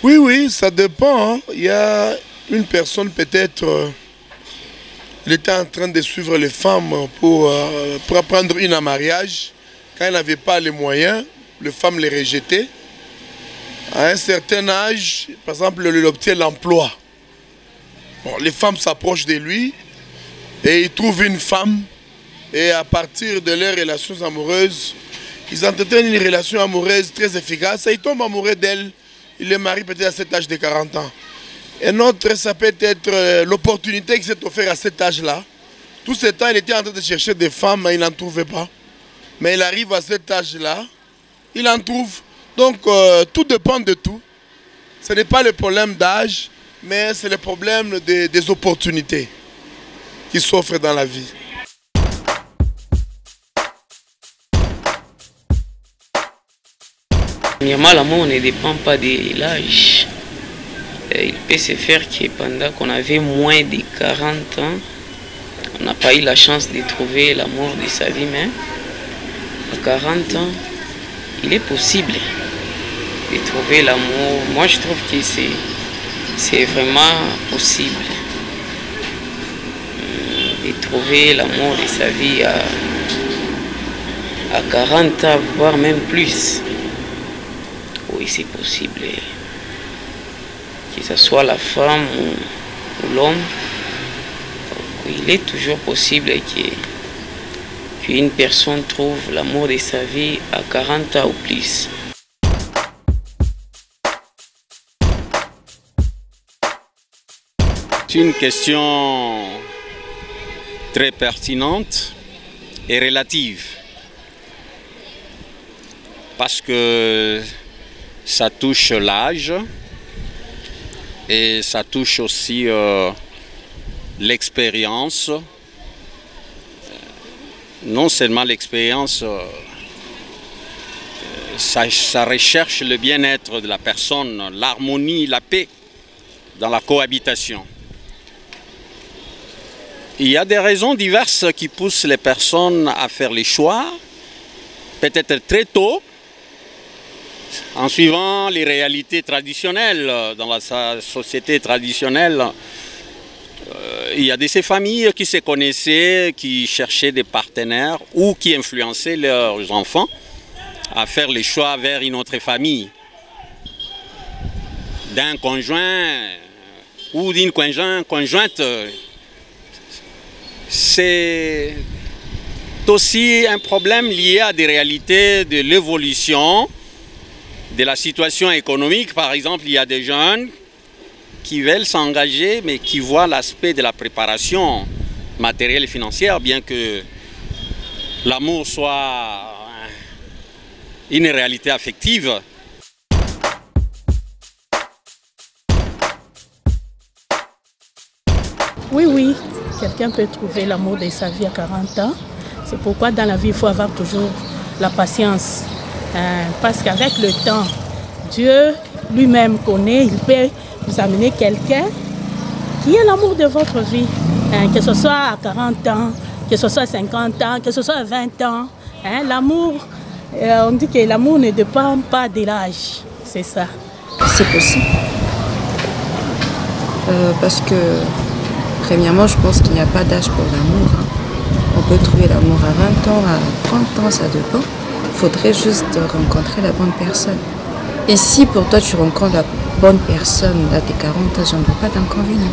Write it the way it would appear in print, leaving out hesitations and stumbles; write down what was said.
Oui, oui, ça dépend. Hein. Il y a une personne peut-être, il était en train de suivre les femmes pour prendre une en mariage. Quand il n'avait pas les moyens, les femmes les rejetaient. À un certain âge, par exemple, il obtient l'emploi. Bon, les femmes s'approchent de lui et il trouve une femme. Et à partir de leurs relations amoureuses, ils entretiennent une relation amoureuse très efficace. Et il tombe amoureux d'elle. Il est marié peut-être à cet âge de 40 ans. Un autre, ça peut être l'opportunité qui s'est offerte à cet âge-là. Tout ce temps, il était en train de chercher des femmes, mais il n'en trouvait pas. Mais il arrive à cet âge-là, il en trouve. Donc, tout dépend de tout. Ce n'est pas le problème d'âge, mais c'est le problème des opportunités qui s'offrent dans la vie. Premièrement, l'amour ne dépend pas de l'âge. Il peut se faire que pendant qu'on avait moins de 40 ans, on n'a pas eu la chance de trouver l'amour de sa vie, mais à 40 ans, il est possible de trouver l'amour. Moi, je trouve que c'est vraiment possible de trouver l'amour de sa vie à 40 ans, voire même plus. Oui, c'est possible. Que ce soit la femme ou l'homme, il est toujours possible qu'une personne trouve l'amour de sa vie à 40 ans ou plus. C'est une question très pertinente et relative. Parce que ça touche l'âge et ça touche aussi l'expérience. Non seulement l'expérience, ça recherche le bien-être de la personne, l'harmonie, la paix dans la cohabitation. Il y a des raisons diverses qui poussent les personnes à faire les choix, peut-être très tôt, en suivant les réalités traditionnelles. Dans la société traditionnelle, il y a de ces familles qui se connaissaient, qui cherchaient des partenaires ou qui influençaient leurs enfants à faire les choix vers une autre famille, d'un conjoint ou d'une conjointe. C'est aussi un problème lié à des réalités de l'évolution de la situation économique. Par exemple, il y a des jeunes qui veulent s'engager, mais qui voient l'aspect de la préparation matérielle et financière, bien que l'amour soit une réalité affective. Oui, oui, quelqu'un peut trouver l'amour de sa vie à 40 ans. C'est pourquoi dans la vie, il faut avoir toujours la patience. Parce qu'avec le temps, Dieu lui-même connaît, il peut vous amener quelqu'un qui est l'amour de votre vie. Que ce soit à 40 ans, que ce soit à 50 ans, que ce soit à 20 ans. L'amour, on dit que l'amour ne dépend pas de l'âge. C'est ça. C'est possible. Parce que, premièrement, je pense qu'il n'y a pas d'âge pour l'amour. On peut trouver l'amour à 20 ans, à 30 ans, ça dépend. Il faudrait juste rencontrer la bonne personne. Et si pour toi tu rencontres la bonne personne à tes 40 ans, j'en vois pas d'inconvénient.